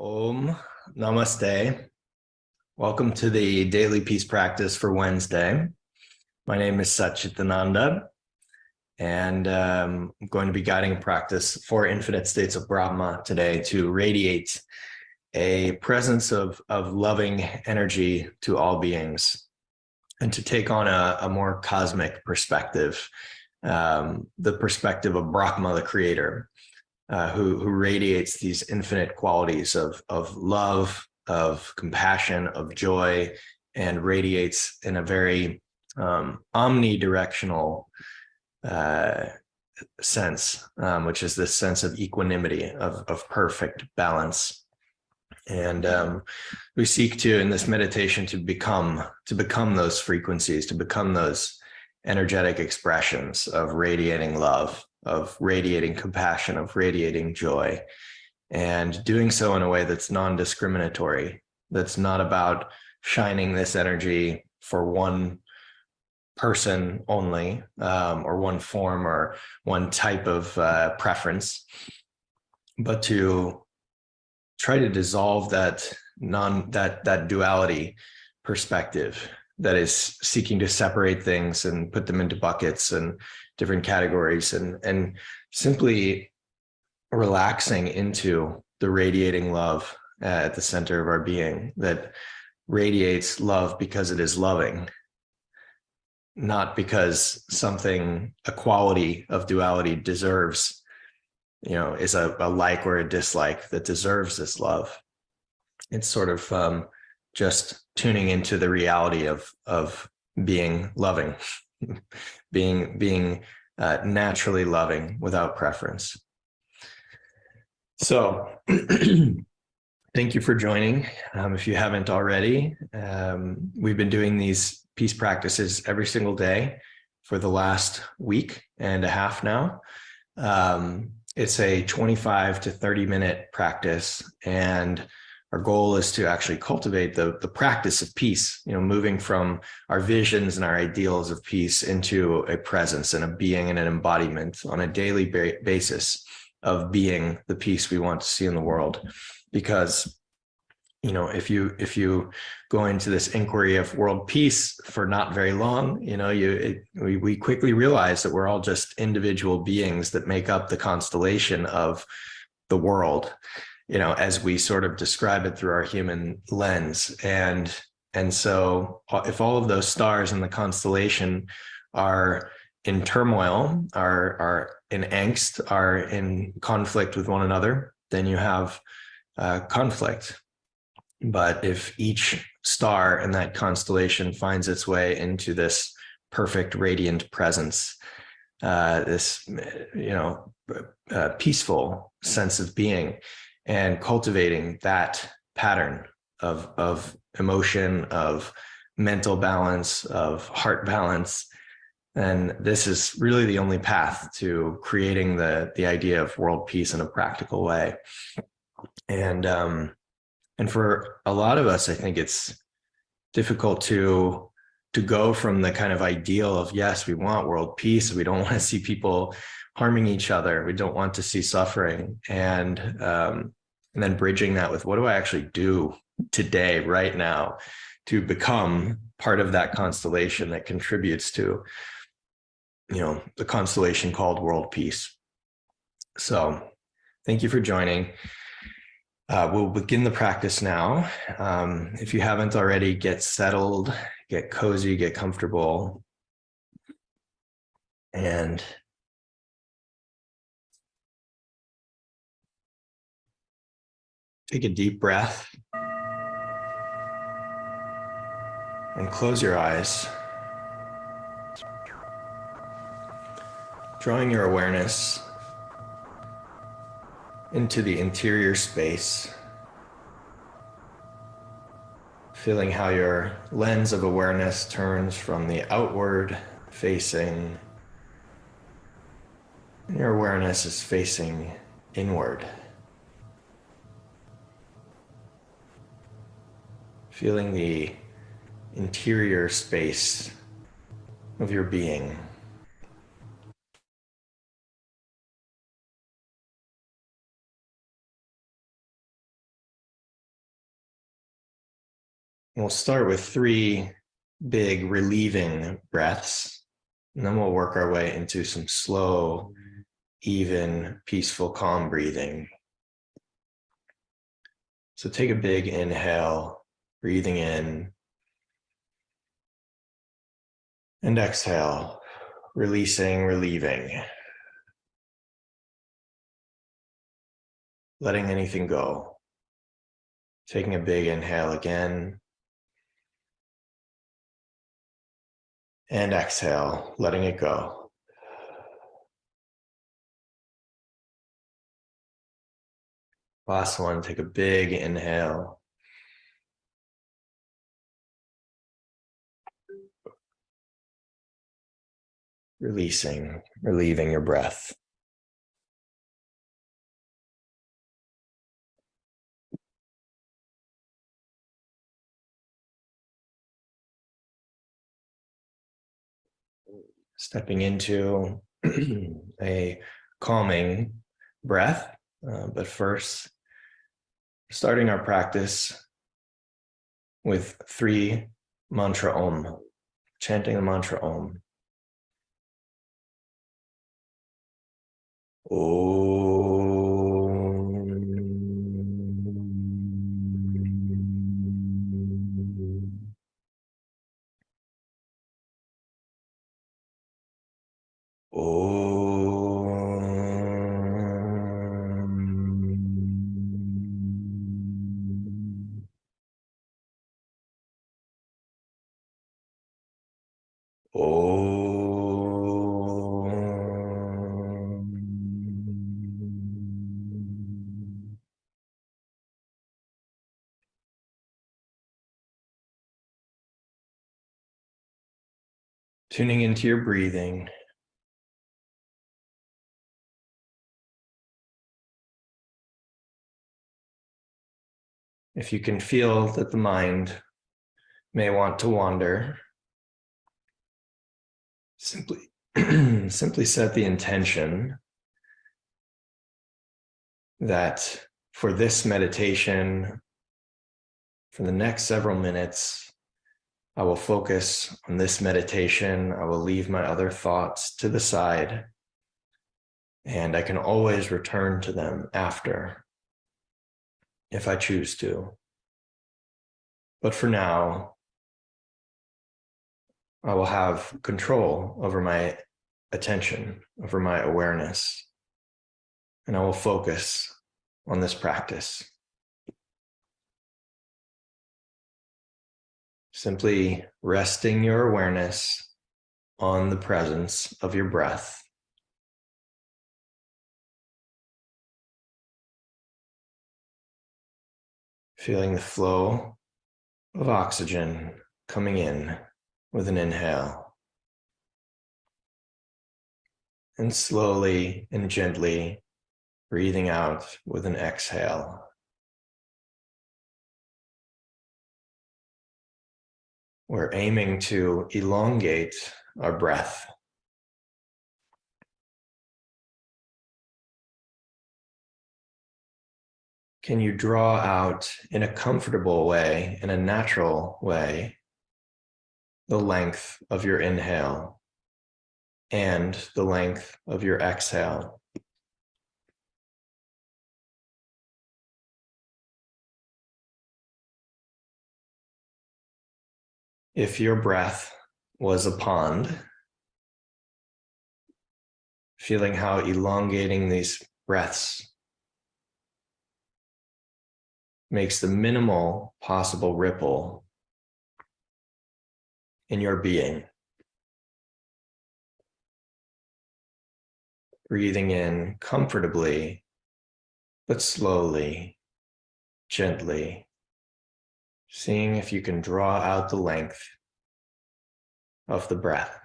Om Namaste. Welcome to the daily peace practice for Wednesday. My name is Satchitananda, and I'm going to be guiding a practice for infinite states of Brahma today to radiate a presence of loving energy to all beings and to take on a more cosmic perspective, the perspective of Brahma, the creator. Who radiates these infinite qualities of love, of compassion, of joy, and radiates in a very omnidirectional sense, which is this sense of equanimity, of perfect balance. And we seek to, in this meditation, to become those frequencies, to become those energetic expressions of radiating love, of radiating compassion, of radiating joy, and doing so in a way that's non-discriminatory, that's not about shining this energy for one person only, or one form or one type of preference, but to try to dissolve that duality perspective that is seeking to separate things and put them into buckets and different categories, and simply relaxing into the radiating love at the center of our being that radiates love because it is loving, not because something, a quality of duality deserves, is a like or a dislike that deserves this love. It's sort of just tuning into the reality of being loving, being naturally loving without preference. So thank you for joining. If you haven't already, we've been doing these peace practices every single day for the last week and a half now. It's a 25 to 30-minute practice, and our goal is to actually cultivate the practice of peace, moving from our visions and our ideals of peace into a presence and a being and an embodiment on a daily basis of being the peace we want to see in the world. Because, if you go into this inquiry of world peace for not very long, we quickly realize that we're all just individual beings that make up the constellation of the world, as we sort of describe it through our human lens. And so if all of those stars in the constellation are in turmoil, are in angst, are in conflict with one another, then you have conflict. But if each star in that constellation finds its way into this perfect radiant presence, this peaceful sense of being, and cultivating that pattern of emotion, of mental balance, of heart balance, then this is really the only path to creating the idea of world peace in a practical way. And for a lot of us, I think it's difficult to go from the kind of ideal of, yes, we want world peace, we don't want to see people harming each other, we don't want to see suffering, and then bridging that with, what do I actually do today, right now, to become part of that constellation that contributes to, the constellation called world peace. So thank you for joining. We'll begin the practice now. If you haven't already, get settled, get cozy, get comfortable, and take a deep breath and close your eyes, drawing your awareness into the interior space, feeling how your lens of awareness turns from the outward facing, and your awareness is facing inward. Feeling the interior space of your being. We'll start with 3 big relieving breaths, and then we'll work our way into some slow, even, peaceful, calm breathing. So take a big inhale, breathing in, and exhale, releasing, relieving, letting anything go. Taking a big inhale again, and exhale, letting it go. Last one, take a big inhale. Releasing, relieving your breath. Stepping into a calming breath, but first, starting our practice with 3 mantra Om, chanting the mantra Om. Tuning into your breathing. If you can feel that the mind may want to wander, simply set the intention that for this meditation, for the next several minutes, I will focus on this meditation. I will leave my other thoughts to the side, and I can always return to them after, if I choose to. But for now, I will have control over my attention, over my awareness, and I will focus on this practice. Simply resting your awareness on the presence of your breath. Feeling the flow of oxygen coming in with an inhale, and slowly and gently breathing out with an exhale. We're aiming to elongate our breath. Can you draw out in a comfortable way, in a natural way, the length of your inhale and the length of your exhale? If your breath was a pond, feeling how elongating these breaths makes the minimal possible ripple in your being. Breathing in comfortably, but slowly, gently, seeing if you can draw out the length of the breath.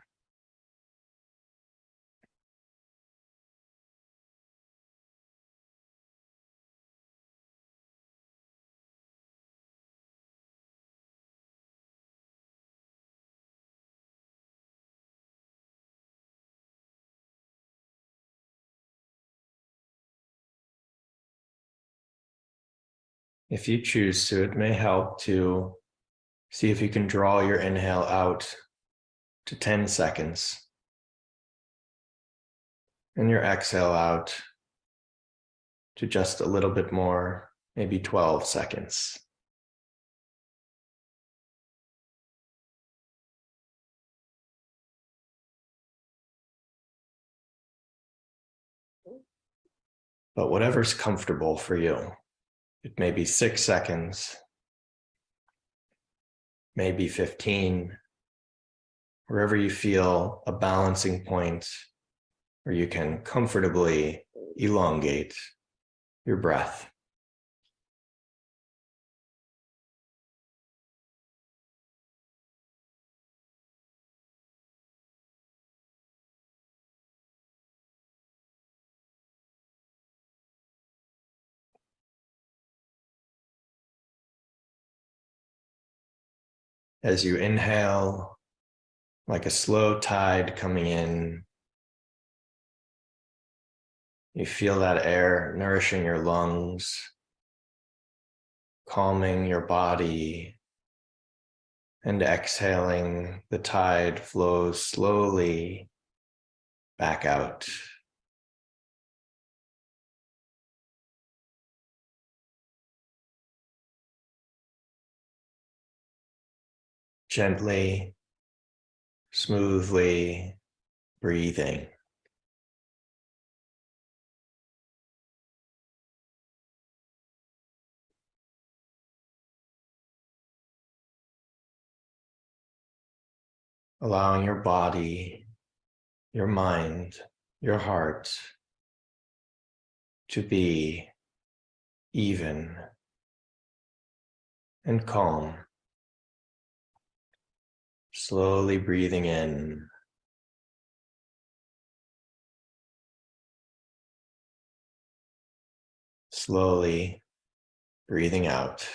If you choose to, it may help to See if you can draw your inhale out to 10 seconds and your exhale out to just a little bit more, maybe 12 seconds. But whatever's comfortable for you, it may be 6 seconds, maybe 15, wherever you feel a balancing point where you can comfortably elongate your breath. As you inhale, like a slow tide coming in, you feel that air nourishing your lungs, calming your body, and exhaling, the tide flows slowly back out. Gently, smoothly breathing. Allowing your body, your mind, your heart to be even and calm. Slowly breathing in, slowly breathing out.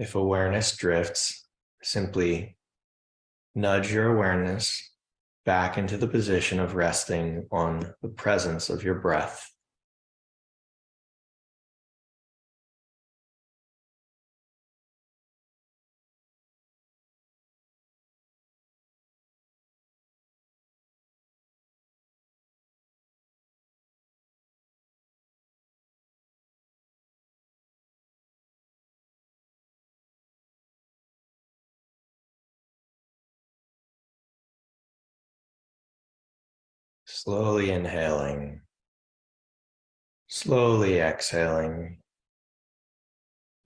If awareness drifts, simply nudge your awareness back into the position of resting on the presence of your breath. Slowly inhaling, slowly exhaling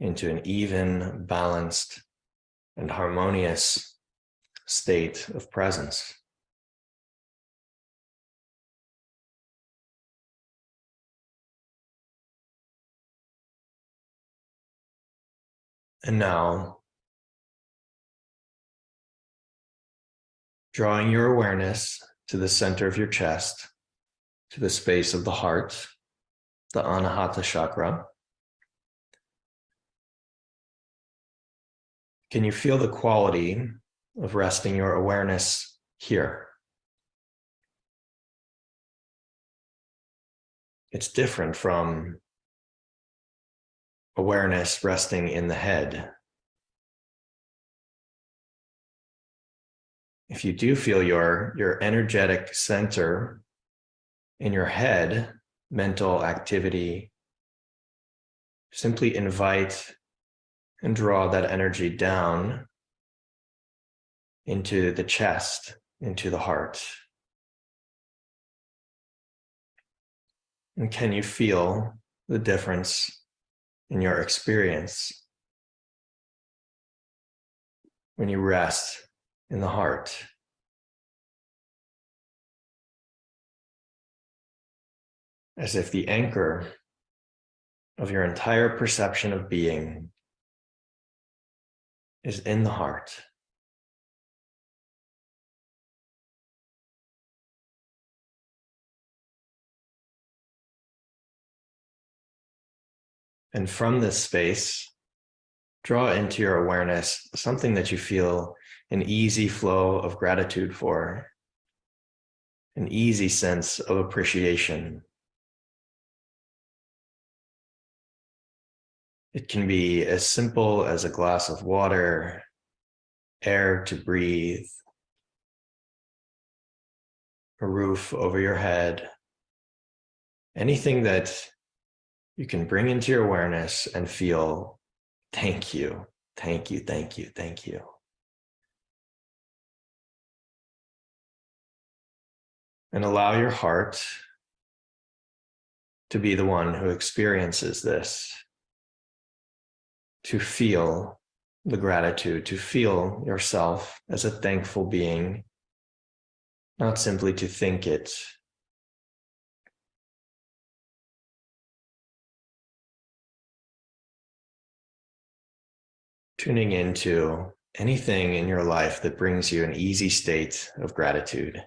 into an even, balanced, and harmonious state of presence. And now, drawing your awareness to the center of your chest, to the space of the heart, the Anahata chakra. Can you feel the quality of resting your awareness here? It's different from awareness resting in the head. If you do feel your energetic center in your head, mental activity, simply invite and draw that energy down into the chest, into the heart. And can you feel the difference in your experience when you rest in the heart? As if the anchor of your entire perception of being is in the heart. And from this space, draw into your awareness something that you feel an easy flow of gratitude for, an easy sense of appreciation. It can be as simple as a glass of water, air to breathe, a roof over your head, anything that you can bring into your awareness and feel, thank you, thank you, thank you, thank you. And allow your heart to be the one who experiences this, to feel the gratitude, to feel yourself as a thankful being, not simply to think it. Tuning into anything in your life that brings you an easy state of gratitude.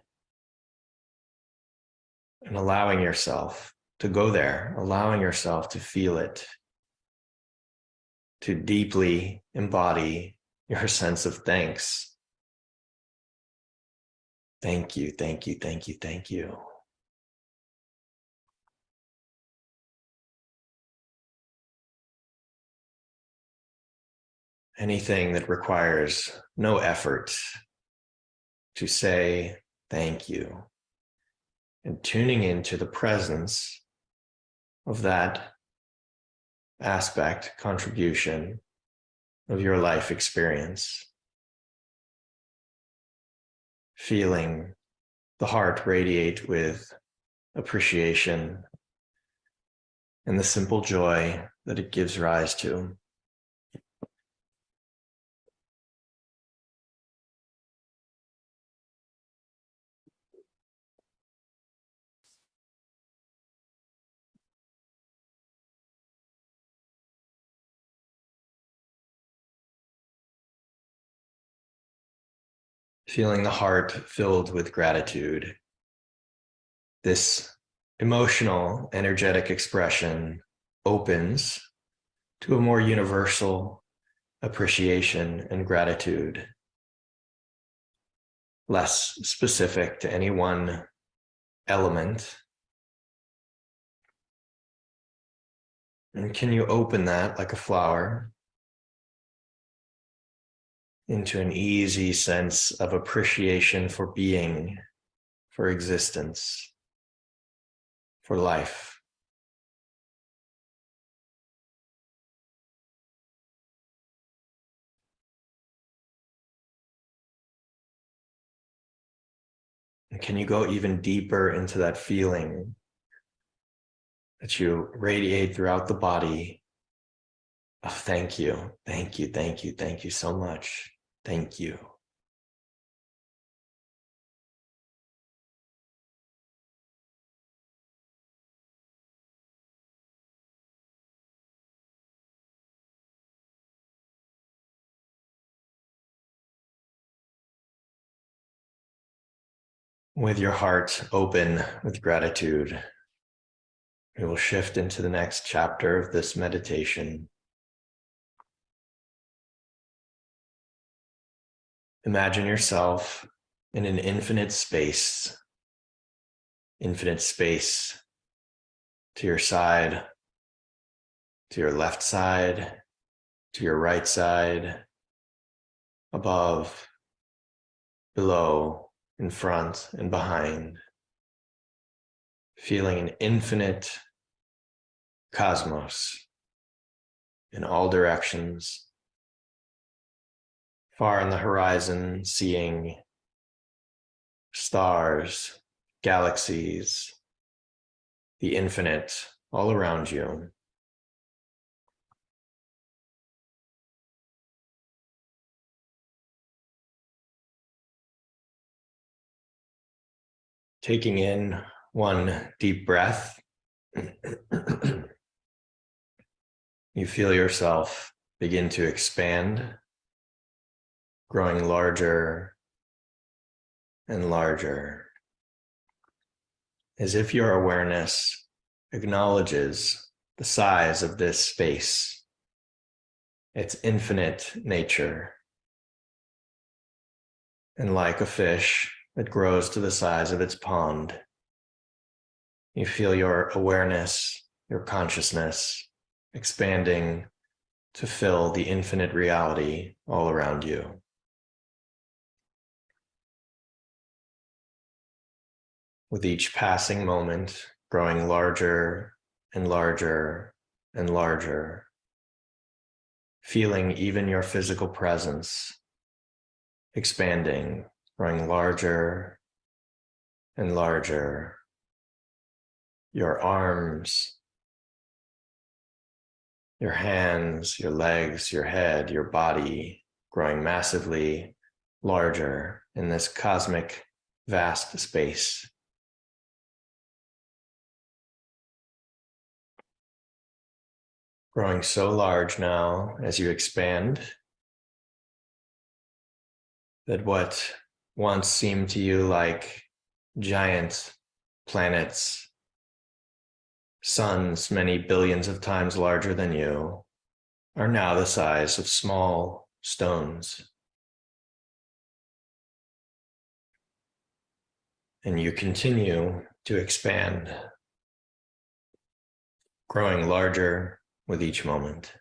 And allowing yourself to go there, allowing yourself to feel it, to deeply embody your sense of thanks. Thank you, thank you, thank you, thank you. Anything that requires no effort to say thank you, and tuning into the presence of that aspect, contribution of your life experience. Feeling the heart radiate with appreciation and the simple joy that it gives rise to. Feeling the heart filled with gratitude. This emotional, energetic expression opens to a more universal appreciation and gratitude, less specific to any one element. And can you open that like a flower into an easy sense of appreciation for being, for existence, for life? And can you go even deeper into that feeling that you radiate throughout the body of thank you, thank you, thank you, thank you so much, thank you. With your heart open with gratitude, we will shift into the next chapter of this meditation. Imagine yourself in an infinite space to your side, to your left side, to your right side, above, below, in front, and behind. Feeling an infinite cosmos in all directions. Far on the horizon, seeing stars, galaxies, the infinite all around you. Taking in one deep breath, you feel yourself begin to expand, growing larger and larger, as if your awareness acknowledges the size of this space its infinite nature. And like a fish that grows to the size of its pond, you feel your awareness, your consciousness expanding to fill the infinite reality all around you. With each passing moment, growing larger and larger and larger, feeling even your physical presence expanding, growing larger and larger. Your arms, your hands, your legs, your head, your body growing massively larger in this cosmic vast space. Growing so large now as you expand that what once seemed to you like giant planets, suns many billions of times larger than you, are now the size of small stones. And you continue to expand, growing larger with each moment.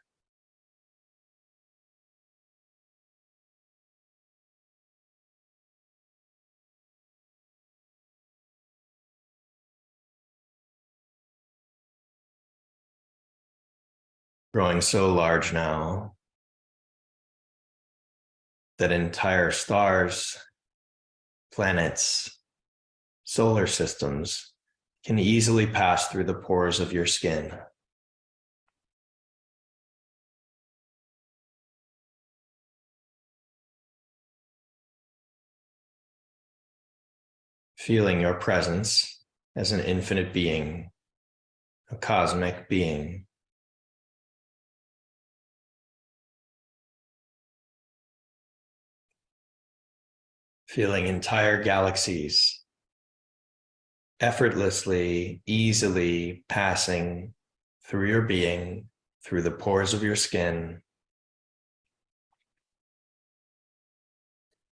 Growing so large now that entire stars, planets, solar systems can easily pass through the pores of your skin. Feeling your presence as an infinite being, a cosmic being. Feeling entire galaxies effortlessly, easily passing through your being, through the pores of your skin,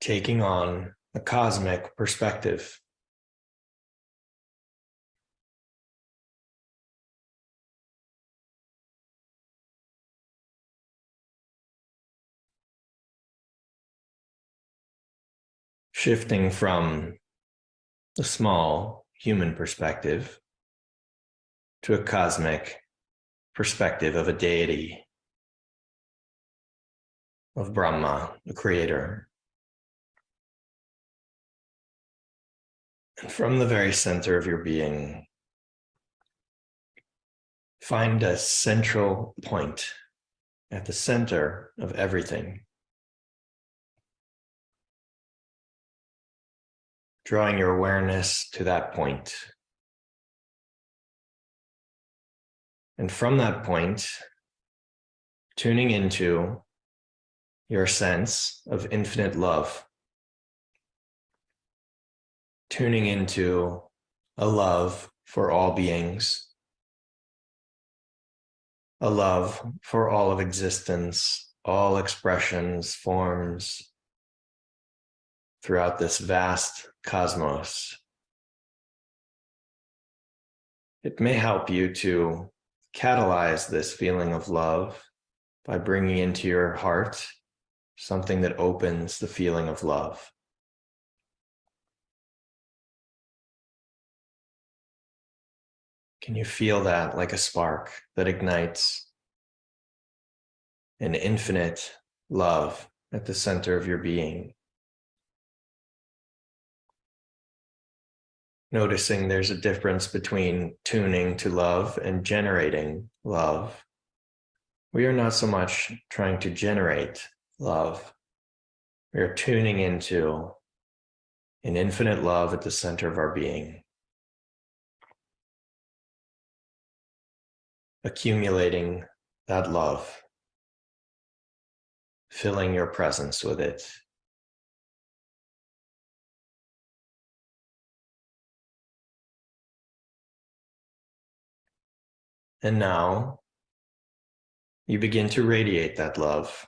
taking on a cosmic perspective. Shifting from the small human perspective to a cosmic perspective of a deity, of Brahma, the creator. And from the very center of your being, find a central point at the center of everything. Drawing your awareness to that point. And from that point, tuning into your sense of infinite love. Tuning into a love for all beings, a love for all of existence, all expressions, forms throughout this vast cosmos. It may help you to catalyze this feeling of love by bringing into your heart something that opens the feeling of love. Can you feel that like a spark that ignites an infinite love at the center of your being? Noticing there's a difference between tuning to love and generating love. We are not so much trying to generate love. We are tuning into an infinite love at the center of our being. Accumulating that love, filling your presence with it. And now, you begin to radiate that love,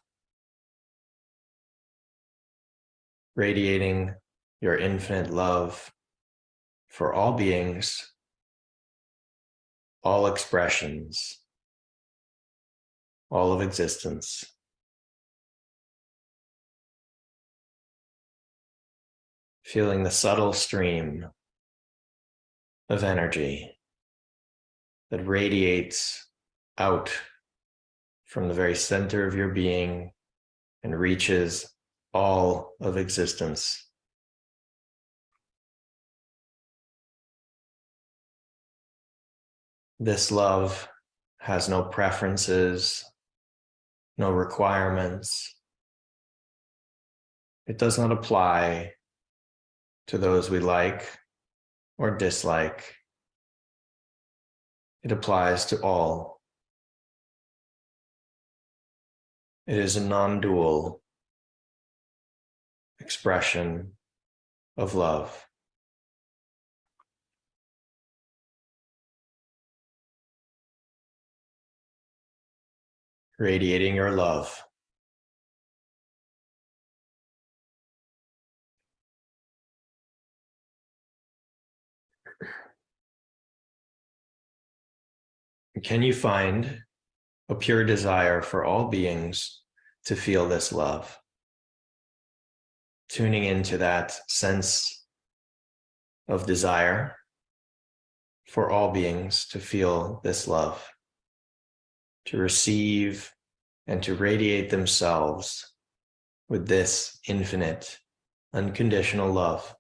radiating your infinite love for all beings, all expressions, all of existence. Feeling the subtle stream of energy that radiates out from the very center of your being and reaches all of existence. This love has no preferences, no requirements. It does not apply to those we like or dislike. It applies to all. It is a non-dual expression of love. Radiating your love. Can you find a pure desire for all beings to feel this love? Tuning into that sense of desire for all beings to feel this love, to receive and to radiate themselves with this infinite, unconditional love.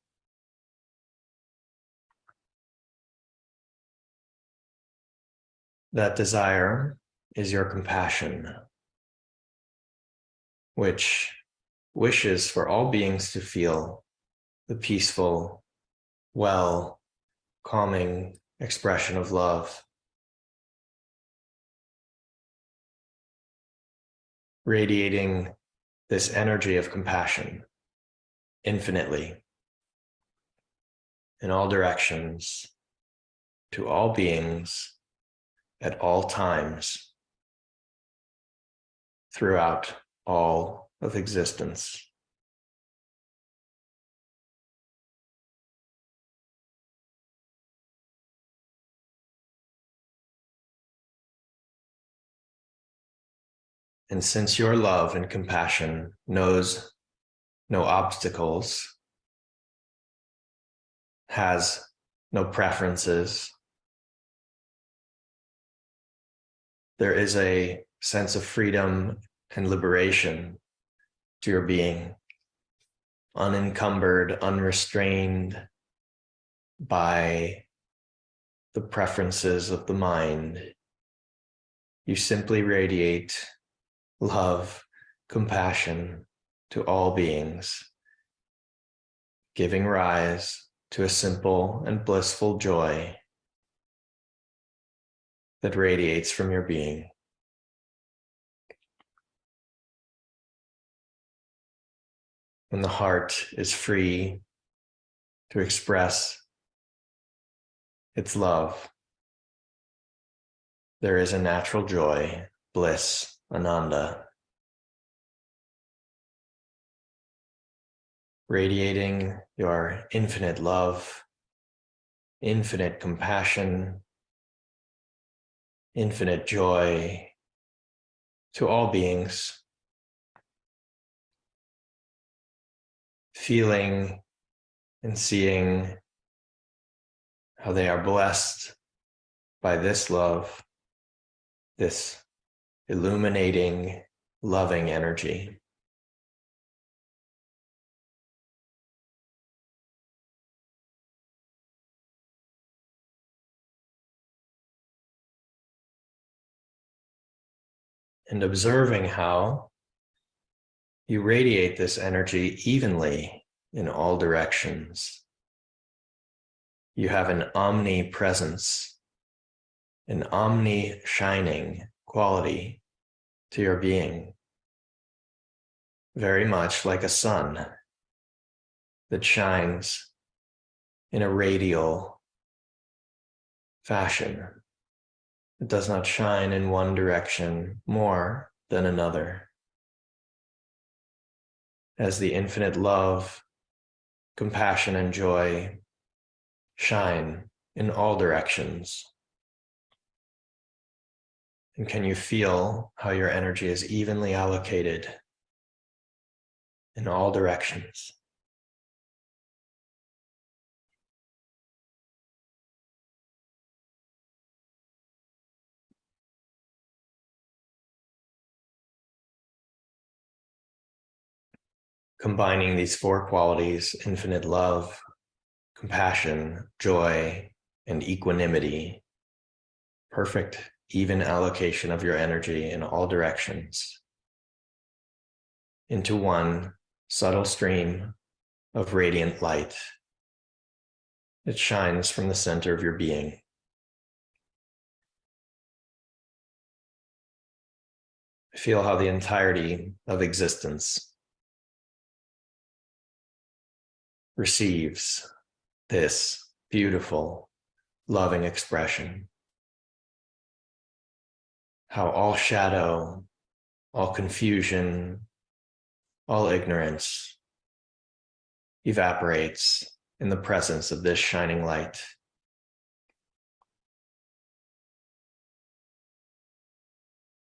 That desire is your compassion, which wishes for all beings to feel the peaceful, well, calming expression of love. Radiating this energy of compassion infinitely in all directions to all beings at all times throughout all of existence. And since your love and compassion knows no obstacles, has no preferences, there is a sense of freedom and liberation to your being, unencumbered, unrestrained by the preferences of the mind. You simply radiate love, compassion to all beings, giving rise to a simple and blissful joy that radiates from your being. When the heart is free to express its love, there is a natural joy, bliss, ananda, radiating your infinite love, infinite compassion, infinite joy to all beings, feeling and seeing how they are blessed by this love, this illuminating, loving energy. And observing how you radiate this energy evenly in all directions. You have an omnipresence, an omni-shining quality to your being, very much like a sun that shines in a radial fashion, It does not shine in one direction more than another. As the infinite love, compassion, and joy shine in all directions. And can you feel how your energy is evenly allocated in all directions? Combining these four qualities, infinite love, compassion, joy, and equanimity, perfect, even allocation of your energy in all directions, into one subtle stream of radiant light. It shines from the center of your being. Feel how the entirety of existence receives this beautiful, loving expression. How all shadow, all confusion, all ignorance evaporates in the presence of this shining light.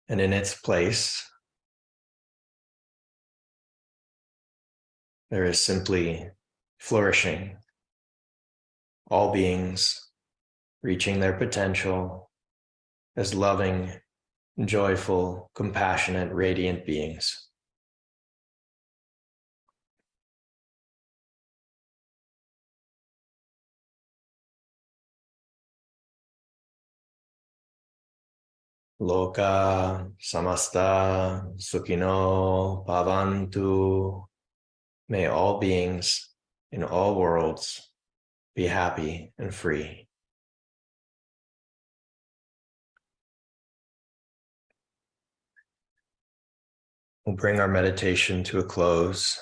And in its place, there is simply flourishing, all beings reaching their potential as loving, joyful, compassionate, radiant beings. Loka samasta sukhino bhavantu. May all beings in all worlds be happy and free. We'll bring our meditation to a close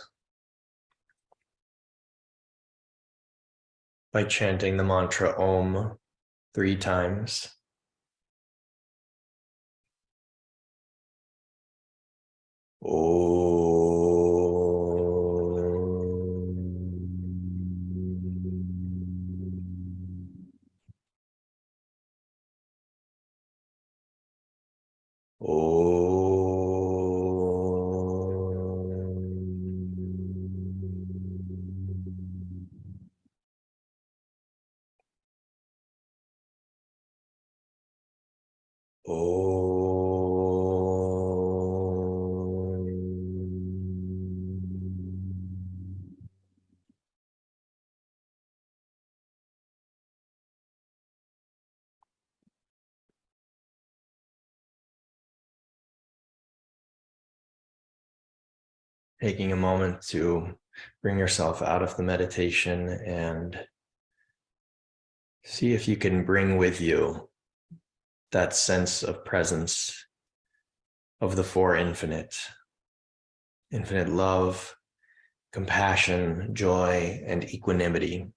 by chanting the mantra Om 3 times. Om. Taking a moment to bring yourself out of the meditation and see if you can bring with you that sense of presence of the four infinite love, compassion, joy, and equanimity.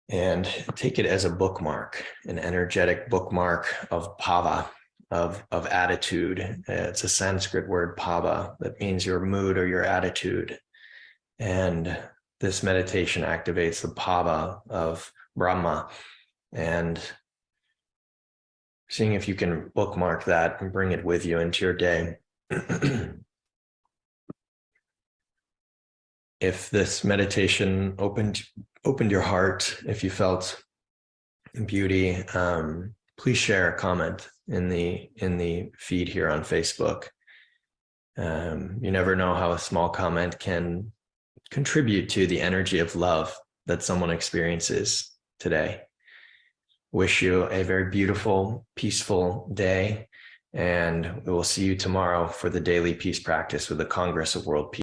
And take it as a bookmark, an energetic bookmark of bhava, of attitude. It's a Sanskrit word, bhava, that means your mood or your attitude. And this meditation activates the bhava of Brahma. And seeing if you can bookmark that and bring it with you into your day. If this meditation opened your heart, if you felt beauty, please share a comment in the feed here on Facebook. You never know how a small comment can contribute to the energy of love that someone experiences today. Wish you a very beautiful, peaceful day, and we will see you tomorrow for the daily peace practice with the Congress of World Peace.